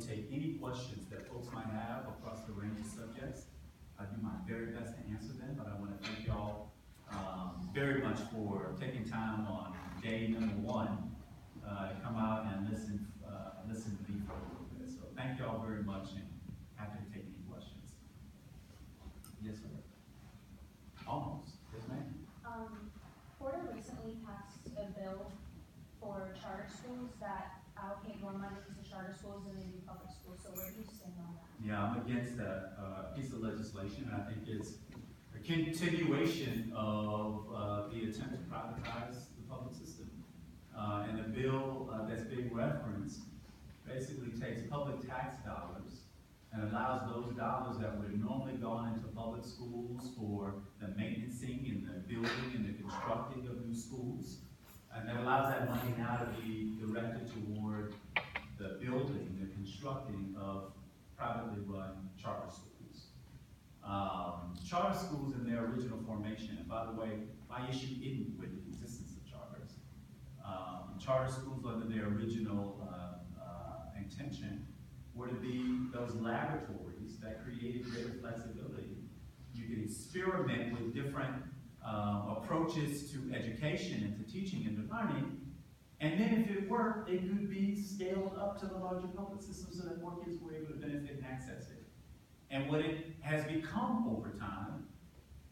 to take any questions that folks might have across the range of subjects. I do my very best to answer them, but I want to thank y'all very much for taking time on day number 1 to come out and listen to me for a little bit. So thank y'all very much, and happy to take any questions. Yes, sir. Almost. Yes, ma'am. Florida recently passed a bill for charter schools that allocate more money to charter schools than they do public schools. So where do you stand on that? Yeah, I'm against that piece of legislation. I think it's a continuation of the attempt to privatize the public system. And the bill that's being referenced basically takes public tax dollars and allows those dollars that would have normally gone into public schools for the maintenancing and the building and the constructing of new schools, and that allows that money now to be directed toward the building, the constructing of privately run charter schools. Charter schools in their original formation, and by the way, my issue isn't with the existence of charters. Charter schools under their original intention were to be those laboratories that created greater flexibility. You could experiment with different approaches to education and to teaching and to learning, and then if it worked, it could be scaled up to the larger public system so that more kids were able to benefit and access it. And what it has become over time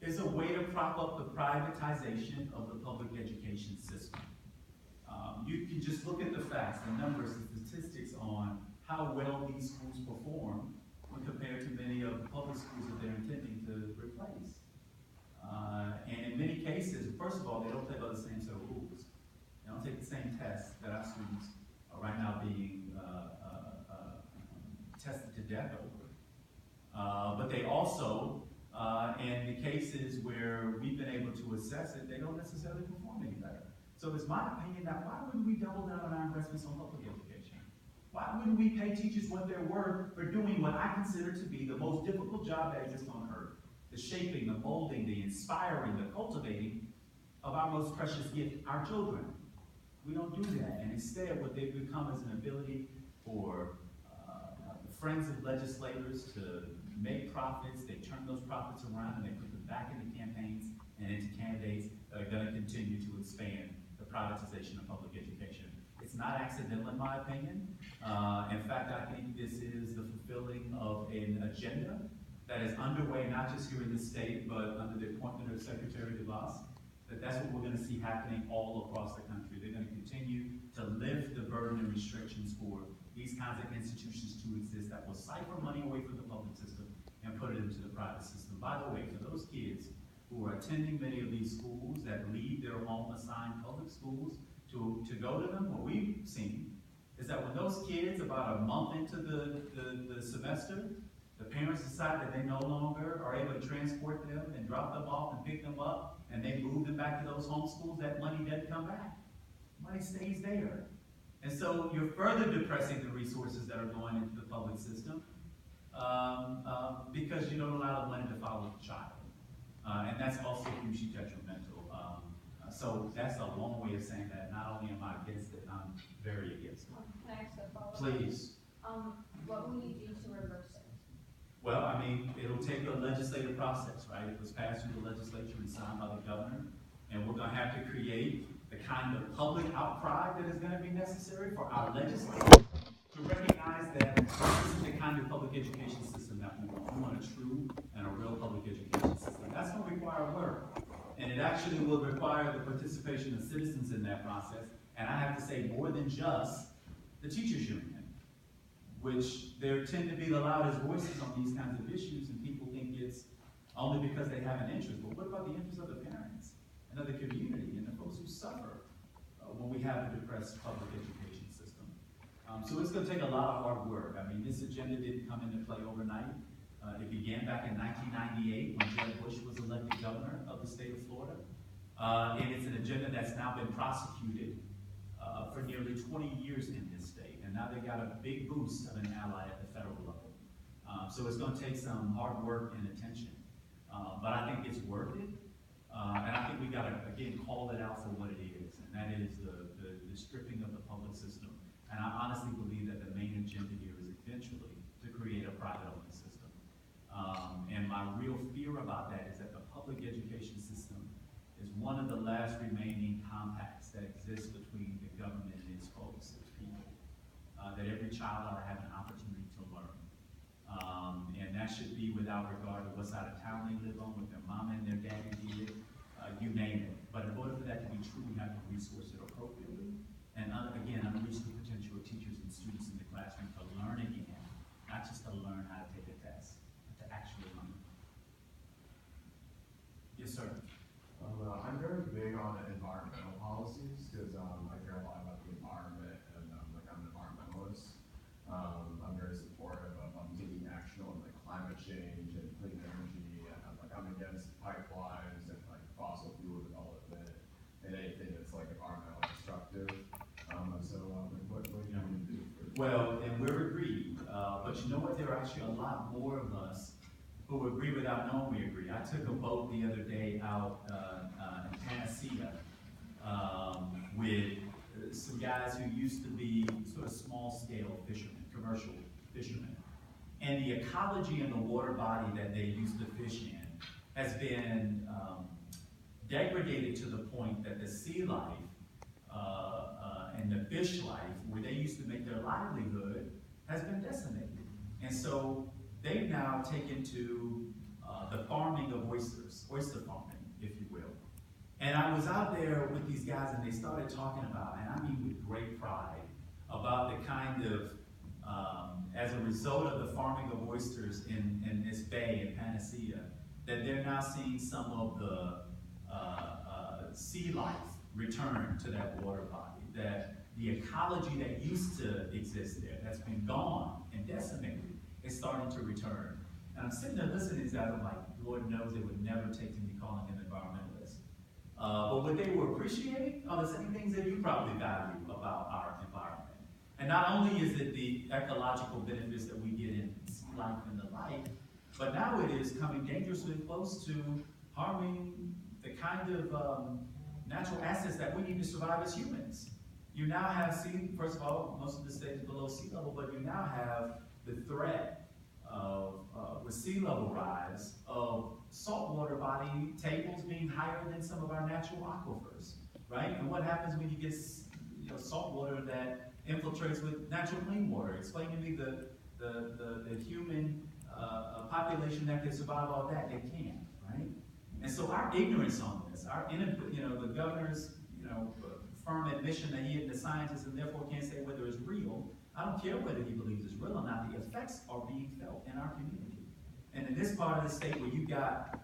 is a way to prop up the privatization of the public education system. You can just look at the facts, the numbers, the statistics on how well these schools perform when compared to many of the public schools that they're intending to replace. And in many cases, first of all, they don't play by the same set of rules. They don't take the same tests that our students are right now being tested to death over. But they also, in the cases where we've been able to assess it, they don't necessarily perform any better. So it's my opinion that why wouldn't we double down on our investments on public education? Why wouldn't we pay teachers what they're worth for doing what I consider to be the most difficult job that exists on earth? The shaping, the molding, the inspiring, the cultivating of our most precious gift, our children. We don't do that, and instead what they've become is an ability for the friends of legislators to make profits. They turn those profits around and they put them back into campaigns and into candidates that are going to continue to expand the privatization of public education. It's not accidental in my opinion. In fact, I think this is the fulfilling of an agenda that is underway, not just here in the state, but under the appointment of Secretary DeVos. That's what we're going to see happening all across the country. They're going to continue to lift the burden and restrictions for these kinds of institutions to exist that will siphon money away from the public system and put it into the private system. By the way, for those kids who are attending many of these schools that leave their home assigned public schools to go to them, what we've seen is that when those kids, about a month into the semester, the parents decide that they no longer are able to transport them and drop them off and pick them up, and they move them back to those home schools, that money doesn't come back. Money stays there. And so you're further depressing the resources that are going into the public system because you don't allow the money to follow the child. And that's also hugely detrimental. So that's a long way of saying that not only am I against it, I'm very against it. Can I ask a follow-up? Please. What will you do to reverse it? Well, I mean, it'll take a legislative process, right? It was passed through the legislature and signed by the governor, and we're going to have to create the kind of public outcry that is going to be necessary for our legislature to recognize that this is the kind of public education system that we want. We want a true and a real public education system. That's going to require work, and it actually will require the participation of citizens in that process, and I have to say more than just the teachers union, which they tend to be the loudest voices on these kinds of issues, and people think it's only because they have an interest. But what about the interest of the parents and of the community and the folks who suffer when we have a depressed public education system? So it's going to take a lot of hard work. I mean, this agenda didn't come into play overnight. It began back in 1998 when Jeb Bush was elected governor of the state of Florida. And it's an agenda that's now been prosecuted for nearly 20 years in this state. And now they got a big boost of an ally at the federal level. So it's going to take some hard work and attention. But I think it's worth it. And I think we got to, again, call it out for what it is. And that is the stripping of the public system. And I honestly believe that the main agenda here is private open system. And my real fear about that is that the public education system is one of the last remaining compacts that exists between the government and its folks, its people. That every child ought to have an opportunity to learn. And that should be without regard to what side of town they live on, what their mama and their daddy did, you name it. But in order for that to be true, we have to resource it appropriately. And again, unleash the potential of teachers and students in the classroom to learn again, not just to learn how to take a test, but to actually learn. Yes, sir. I'm very big on environmental policies because I care a lot about the environment and like I'm an environmentalist. I'm very supportive of taking action on like climate change and clean energy, and I'm against pipelines and like fossil fuel development and anything that's like environmentally destructive. What do you want to do? Well, and we're agreed, but you know what? There are actually a lot more of us who agree without knowing we agree. I took a boat the other day out in Panacea with some guys who used to be sort of small-scale fishermen, commercial fishermen. And the ecology in the water body that they used to fish in has been degraded to the point that the sea life and the fish life, where they used to make their livelihood, has been decimated. And so they've now taken to the farming of oysters, oyster farming, if you will. And I was out there with these guys and they started talking about, and I mean with great pride, about the kind of, as a result of the farming of oysters in this bay in Panacea, that they're now seeing some of the sea life return to that water body, that the ecology that used to exist there, that's been gone and decimated, is starting to return. And I'm sitting there listening to that, I'm like, Lord knows it would never take to me calling him environmentalist. But what they were appreciating are the same things that you probably value about our environment. And not only is it the ecological benefits that we get in sea life and the like, but now it is coming dangerously close to harming the kind of natural assets that we need to survive as humans. You now have first of all, most of the state is below sea level, but you now have the threat of, with sea level rise, of saltwater body tables being higher than some of our natural aquifers, right? And what happens when you get salt water that infiltrates with natural clean water? Explain to me the human population that can survive all that. They can't, right? And so our ignorance on this, the governor's firm admission that he isn't a scientist and therefore can't say whether it's real. I don't care whether he believes it's real or not. The effects are being felt in our community. And in this part of the state where you've got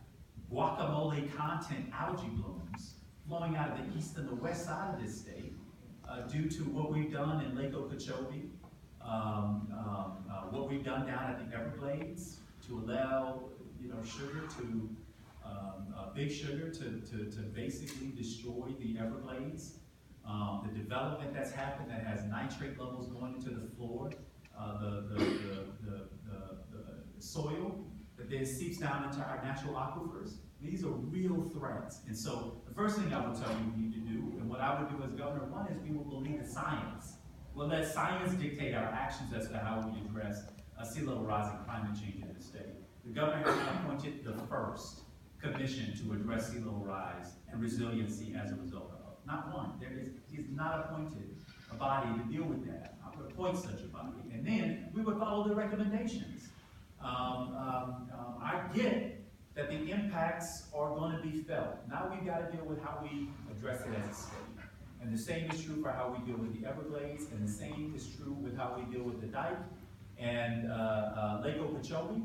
guacamole content algae blooms flowing out of the east and the west side of this state due to what we've done in Lake Okeechobee, what we've done down at the Everglades to allow sugar to big sugar to basically destroy the Everglades. The development that's happened that has nitrate levels going into the floor, the soil that then seeps down into our natural aquifers. These are real threats. And so the first thing I will tell you we need to do, and what I would do as governor, one is we will believe the science. We'll let science dictate our actions as to how we address sea level rise and climate change in the state. The governor has appointed the first commission to address sea level rise and resiliency as a result of. Not one. He's not appointed a body to deal with that. I would appoint such a body. And then we would follow the recommendations. I get that the impacts are going to be felt. Now we've got to deal with how we address it as a state. And the same is true for how we deal with the Everglades, and the same is true with how we deal with the dike and Lake Okeechobee.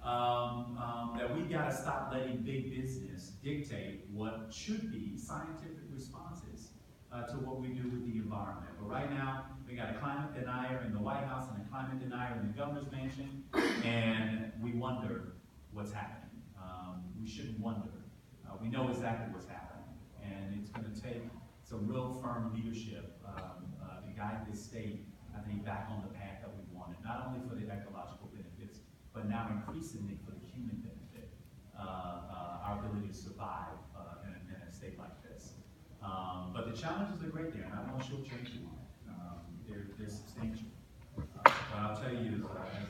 That we got to stop letting big business dictate what should be scientific responses to what we do with the environment. But right now, we got a climate denier in the White House and a climate denier in the governor's mansion, and we wonder what's happening. We shouldn't wonder. We know exactly what's happening, and it's going to take some real firm leadership to guide this state, I think, back on the path that we wanted, not only for the ecological benefits, but now increasingly for the human benefit, our ability to survive in a state like this. But the challenges are great there, and I won't shortchange you on it. They're substantial. But I'll tell you,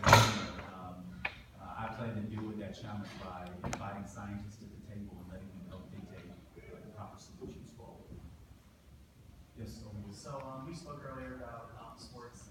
as a challenge by inviting scientists to the table and letting them help dictate the proper solutions forward. Yes, so So, we spoke earlier about, sports